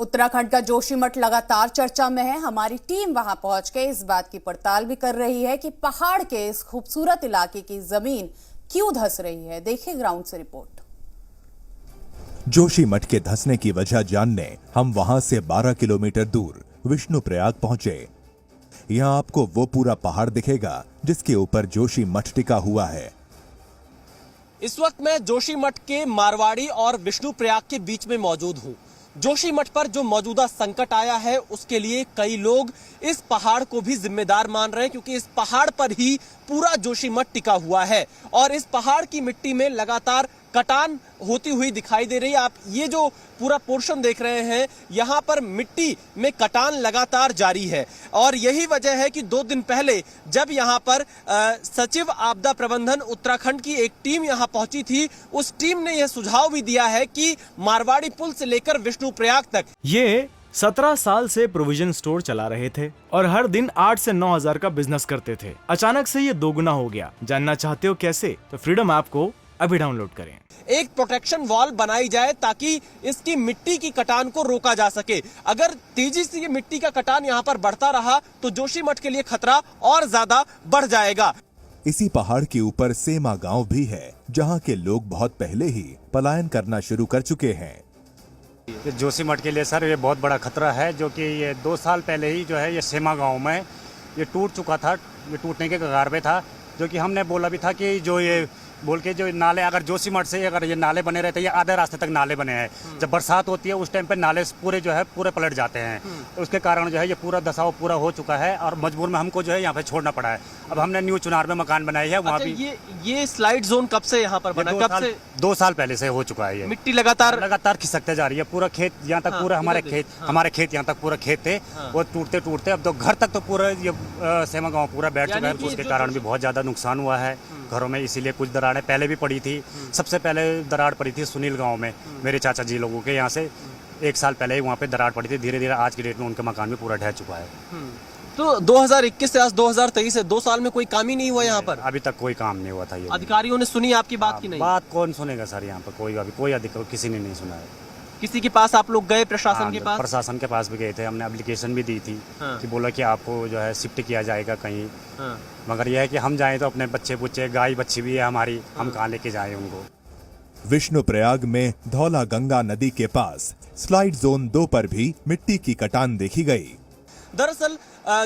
उत्तराखंड का जोशीमठ लगातार चर्चा में है। हमारी टीम वहां पहुंच के इस बात की पड़ताल भी कर रही है कि पहाड़ के इस खूबसूरत इलाके की जमीन क्यों धंस रही है। देखिए ग्राउंड से रिपोर्ट। जोशीमठ के धंसने की वजह जानने हम वहां से 12 किलोमीटर दूर विष्णुप्रयाग पहुंचे। यहां आपको वो पूरा पहाड़ दिखेगा जिसके ऊपर जोशीमठ टिका हुआ है। इस वक्त मैं जोशीमठ के मारवाड़ी और विष्णुप्रयाग के बीच में मौजूद हूं। जोशीमठ पर जो मौजूदा संकट आया है उसके लिए कई लोग इस पहाड़ को भी जिम्मेदार मान रहे हैं, क्योंकि इस पहाड़ पर ही पूरा जोशीमठ टिका हुआ है और इस पहाड़ की मिट्टी में लगातार कटान होती हुई दिखाई दे रही है। आप ये जो पूरा पोर्शन देख रहे हैं, यहाँ पर मिट्टी में कटान लगातार जारी है और यही वजह है कि 2 दिन पहले जब यहाँ पर सचिव आपदा प्रबंधन उत्तराखंड की एक टीम यहाँ पहुंची थी, उस टीम ने यह सुझाव भी दिया है कि मारवाड़ी पुल से लेकर विष्णुप्रयाग तक ये 17 साल से प्रोविजन स्टोर चला रहे थे और हर दिन 8 से 9 हजार का बिजनेस करते थे। अचानक से ये दोगुना हो गया। जानना चाहते हो कैसे? तो फ्रीडम ऐप को अभी डाउनलोड करें। एक प्रोटेक्शन वॉल बनाई जाए ताकि इसकी मिट्टी की कटान को रोका जा सके। अगर तेजी से ये मिट्टी का कटान यहाँ पर बढ़ता रहा तो जोशीमठ के लिए खतरा और ज्यादा बढ़ जाएगा। इसी पहाड़ के ऊपर सेमा गांव भी है, जहां के लोग बहुत पहले ही पलायन करना शुरू कर चुके हैं। जोशीमठ के लिए सर ये बहुत बड़ा खतरा है, जो कि ये 2 साल पहले ही जो है ये सेमा गांव में ये टूट चुका था, ये टूटने के कगार पे था। जो कि हमने बोला भी था कि जो ये बोल के जो नाले, अगर जोशीमठ से अगर ये नाले बने रहते, ये आधे रास्ते तक नाले बने हैं। जब बरसात होती है उस टाइम पे नाले पूरे जो है पूरे पलट जाते हैं। उसके कारण जो है ये पूरा दसाव पूरा हो चुका है और मजबूर में हमको जो है यहाँ पे छोड़ना पड़ा है। अब हमने न्यू चुनार में मकान बनाई है, वहाँ भी ये स्लाइड जोन कब से यहाँ पर बना? कब से? 2 साल पहले से हो चुका है। ये मिट्टी लगातार खिसकते जा रही है। पूरा खेत यहाँ तक, पूरा हमारे खेत यहाँ तक पूरा खेत थे, वो टूटते टूटते अब तो घर तक तो पूरा ये सेमा गाँव पूरा बैठ चुका है। उसके कारण भी बहुत ज्यादा नुकसान हुआ है घरों में। इसीलिए कुछ दरारें पहले भी पड़ी थी। सबसे पहले दरार पड़ी थी सुनील गांव में, मेरे चाचा जी लोगों के यहाँ से 1 साल पहले ही वहाँ पे दरार पड़ी थी। धीरे धीरे आज की डेट में उनका मकान भी पूरा ढह चुका है। तो 2021 से आज 2023 है, 2 साल में कोई काम ही नहीं हुआ यहाँ पर? अभी तक कोई काम नहीं हुआ था। ये अधिकारियों ने सुनी आपकी बात की नहीं? बात कौन सुनेगा सर, यहाँ पर कोई अधिकारी किसी ने नहीं सुना है। किसी के पास आप लोग गए? प्रशासन के पास? प्रशासन के पास भी गए थे, हमने एप्लीकेशन भी दी थी कि बोला कि आपको जो है शिफ्ट किया जाएगा कहीं। मगर यह है कि हम जाएं तो अपने बच्चे गाय बच्ची भी है हमारी, हम कहाँ लेके जाएं उनको। विष्णुप्रयाग में धौला गंगा नदी के पास स्लाइड जोन 2 पर भी मिट्टी की कटान देखी गई। दरअसल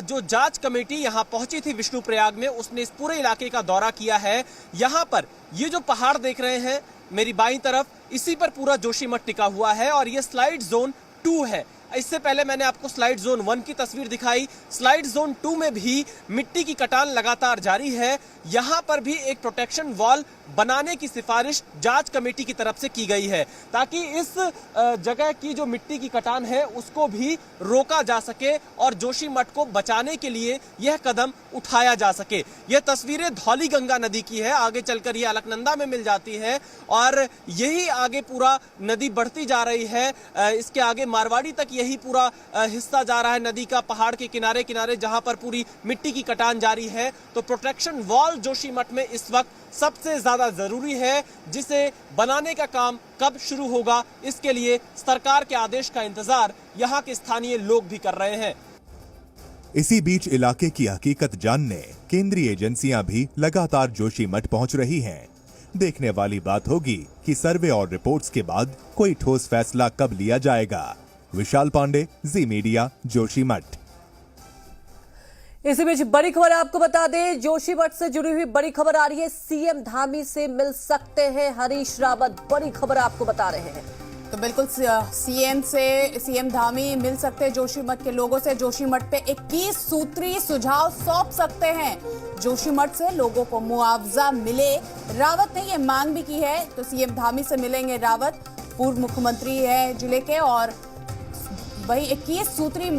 जो जांच कमेटी यहाँ पहुंची थी विष्णुप्रयाग में, उसने इस पूरे इलाके का दौरा किया है। यहाँ पर ये जो पहाड़ देख रहे हैं मेरी बाईं तरफ, इसी पर पूरा जोशीमठ टिका हुआ है और ये स्लाइड जोन 2 है। इससे पहले मैंने आपको स्लाइड जोन 1 की तस्वीर दिखाई। स्लाइड जोन 2 में भी मिट्टी की कटान लगातार जारी है। यहाँ पर भी एक प्रोटेक्शन वॉल बनाने की सिफारिश जांच कमेटी की तरफ से की गई है, ताकि इस जगह की जो मिट्टी की कटान है उसको भी रोका जा सके और जोशीमठ को बचाने के लिए यह कदम उठाया जा सके। यह तस्वीरें धौली गंगा नदी की है। आगे चलकर यह अलकनंदा में मिल जाती है और यही आगे पूरा नदी बढ़ती जा रही है। इसके आगे मारवाड़ी तक यही पूरा हिस्सा जा रहा है नदी का, पहाड़ के किनारे किनारे जहां पर पूरी मिट्टी की कटान जारी है। तो प्रोटेक्शन वॉल जोशीमठ में इस वक्त सबसे ज्यादा जरूरी है, जिसे बनाने का काम कब शुरू होगा इसके लिए सरकार के आदेश का इंतजार यहाँ के स्थानीय लोग भी कर रहे हैं। इसी बीच इलाके की हकीकत जानने केंद्रीय एजेंसियां भी लगातार जोशीमठ पहुंच रही हैं। देखने वाली बात होगी कि सर्वे और रिपोर्ट्स के बाद कोई ठोस फैसला कब लिया जाएगा। विशाल पांडे, जी मीडिया, जोशीमठ। इसी बीच बड़ी खबर आपको बता दें, जोशीमठ से जुड़ी हुई बड़ी खबर आ रही है। सीएम धामी से मिल सकते हैं हरीश रावत, बड़ी खबर आपको बता रहे हैं। तो बिल्कुल सीएम धामी मिल सकते हैं जोशीमठ के लोगों से। जोशीमठ पे 21 सूत्री सुझाव सौंप सकते हैं। जोशीमठ से लोगों को मुआवजा मिले, रावत ने ये मांग भी की है। तो सीएम धामी से मिलेंगे रावत, पूर्व मुख्यमंत्री है जिले के, और वही 21 सूत्री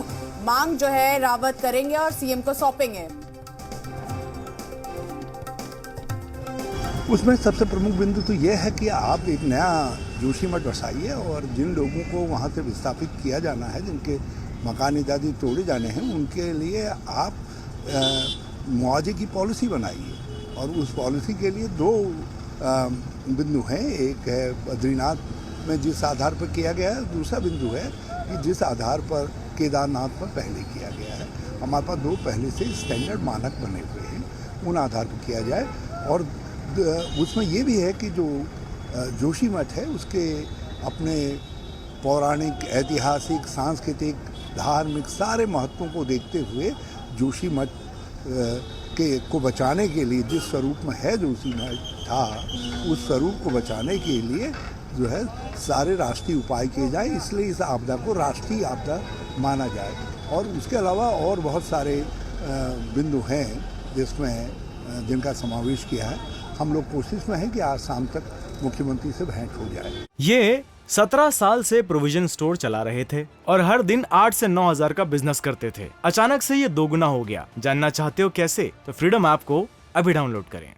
मांग जो है रावत करेंगे और सीएम को सौंपेंगे। उसमें सबसे प्रमुख बिंदु तो यह है कि आप एक नया जोशीमठ बसाइए और जिन लोगों को वहाँ से विस्थापित किया जाना है, जिनके मकान इत्यादि तोड़े जाने हैं, उनके लिए आप मुआवजे की पॉलिसी बनाइए। और उस पॉलिसी के लिए 2 बिंदु हैं। एक है बद्रीनाथ में जिस आधार पर किया गया है, दूसरा बिंदु है कि जिस आधार पर केदारनाथ पर पहले किया गया है। हमारे पास 2 पहले से स्टैंडर्ड मानक बने हुए हैं, उन आधार पर किया जाए। और उसमें ये भी है कि जो जोशीमठ है उसके अपने पौराणिक, ऐतिहासिक, सांस्कृतिक, धार्मिक सारे महत्वों को देखते हुए जोशीमठ को बचाने के लिए, जिस स्वरूप में है जोशीमठ था, उस स्वरूप को बचाने के लिए जो है सारे राष्ट्रीय उपाय किए जाए। इसलिए इस आपदा को राष्ट्रीय आपदा माना जाए। और उसके अलावा और बहुत सारे बिंदु हैं जिसमें जिनका समावेश किया है। हम लोग कोशिश में हैं कि आज शाम तक मुख्यमंत्री से भेंट हो जाए। ये 17 साल से प्रोविजन स्टोर चला रहे थे और हर दिन 8 से 9 हजार का बिजनेस करते थे। अचानक से ये दोगुना हो गया। जानना चाहते हो कैसे? तो फ्रीडम ऐप को अभी डाउनलोड करें।